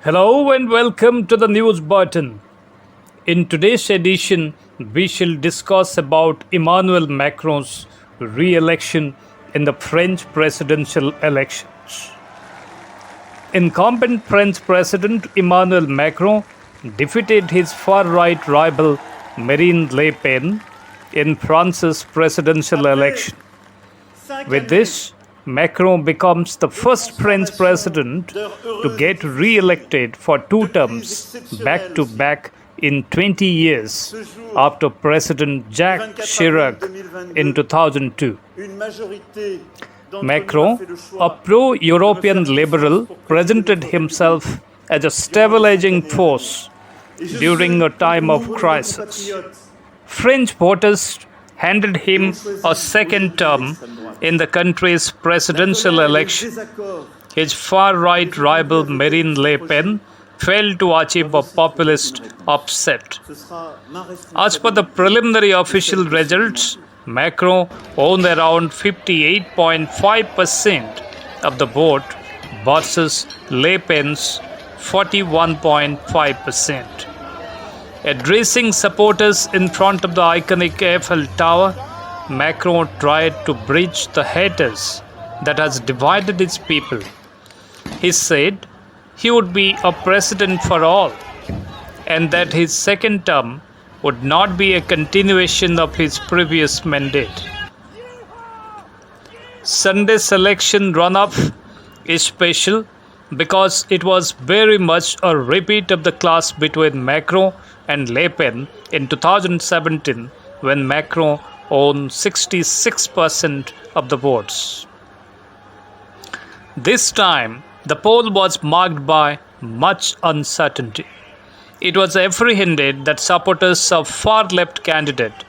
Hello and welcome to the news button. In today's edition, we shall discuss about Emmanuel Macron's re-election in the French presidential elections. Incumbent French President Emmanuel Macron defeated his far-right rival Marine Le Pen in France's presidential election. With this, Macron becomes the first French president to get re-elected for two terms back-to-back in 20 years after President Jacques Chirac in 2002. Macron, a pro-European liberal, presented himself as a stabilizing force during a time of crisis. French voters handed him a second term in the country's presidential election. His far-right rival Marine Le Pen failed to achieve a populist upset. As per the preliminary official results, Macron owned around 58.5% of the vote versus Le Pen's 41.5%. Addressing supporters in front of the iconic Eiffel Tower, Macron tried to bridge the haters that has divided his people. He said he would be a president for all and that his second term would not be a continuation of his previous mandate. Sunday's election runoff is special because it was very much a repeat of the clash between Macron and Le Pen in 2017 when Macron owned 66% of the votes. This time, the poll was marked by much uncertainty. It was apprehended that supporters of far-left candidate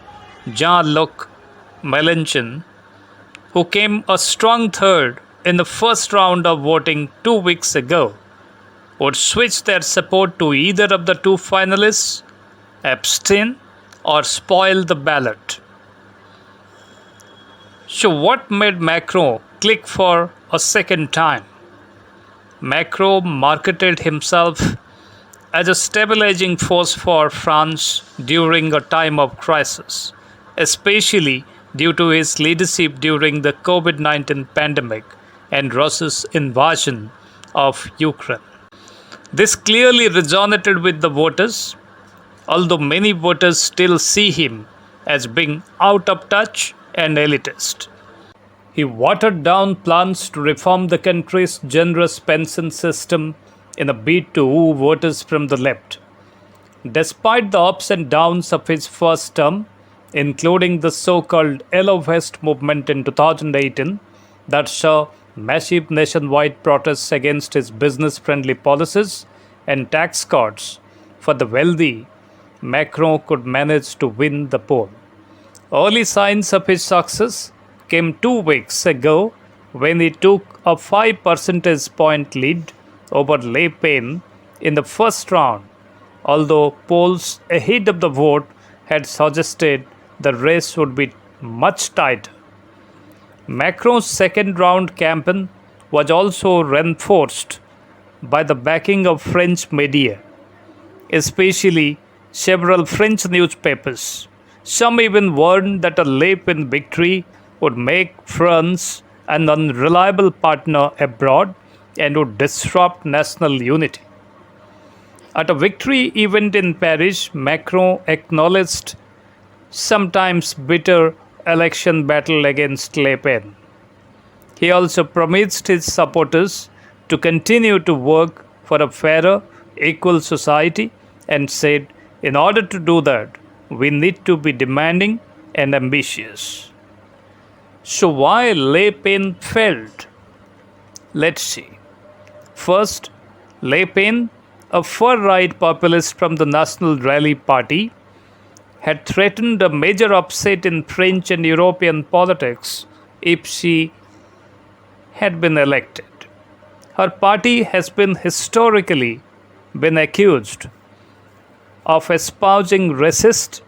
Jean-Luc Mélenchon, who came a strong third in the first round of voting 2 weeks ago, would switch their support to either of the two finalists, abstain, or spoil the ballot. So what made Macron click for a second time? Macron marketed himself as a stabilizing force for France during a time of crisis, especially due to his leadership during the COVID-19 pandemic and Russia's invasion of Ukraine. This clearly resonated with the voters, although many voters still see him as being out of touch and elitist. He watered down plans to reform the country's generous pension system in a bid to woo voters from the left. Despite the ups and downs of his first term, including the so-called Yellow Vest movement in 2018 that saw massive nationwide protests against his business-friendly policies and tax cuts for the wealthy, Macron could manage to win the poll. Early signs of his success came 2 weeks ago when he took a 5 percentage point lead over Le Pen in the first round, although polls ahead of the vote had suggested the race would be much tighter. Macron's second round campaign was also reinforced by the backing of French media, especially several French newspapers. Some even warned that a Le Pen victory would make France an unreliable partner abroad and would disrupt national unity. At a victory event in Paris, Macron acknowledged sometimes bitter election battle against Le Pen. He also promised his supporters to continue to work for a fairer, equal society and said, in order to do that, we need to be demanding and ambitious. So why Le Pen failed? Let's see. First, Le Pen, a far-right populist from the National Rally Party, had threatened a major upset in French and European politics if she had been elected. Her party has been historically been accused of espousing racist,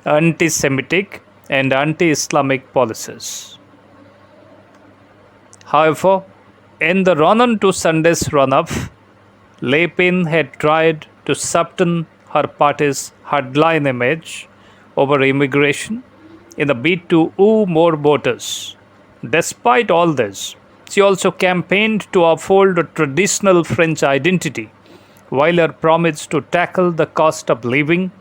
anti-Semitic, and anti-Islamic policies. However, in the run-on to Sunday's runoff, Le Pen had tried to subtend her party's hardline image over immigration in a bid to woo more voters. Despite all this, she also campaigned to uphold a traditional French identity, while her promise to tackle the cost of living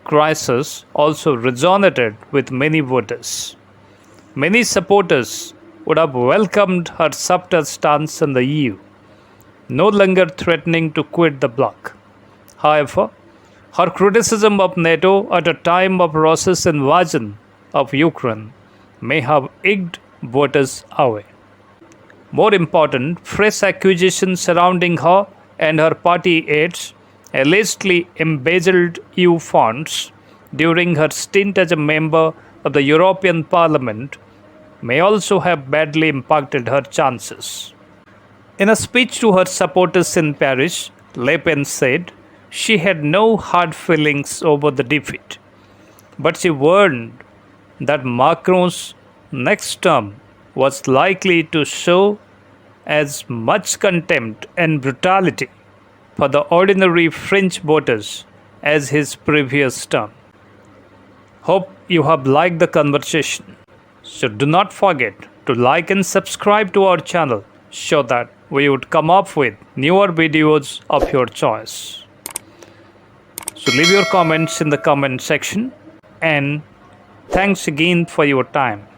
crisis also resonated with many voters. Many supporters would have welcomed her subtle stance on the EU, no longer threatening to quit the bloc. However, her criticism of NATO at a time of Russia's invasion of Ukraine may have egged voters away. More important, fresh accusations surrounding her and her party aides allegedly embezzled EU funds during her stint as a member of the European Parliament may also have badly impacted her chances. In a speech to her supporters in Paris, Le Pen said she had no hard feelings over the defeat, but she warned that Macron's next term was likely to show as much contempt and brutality for the ordinary French voters as his previous term. Hope you have liked the conversation. So do not forget to like and subscribe to our channel so that we would come up with newer videos of your choice. So leave your comments in the comment section, and thanks again for your time.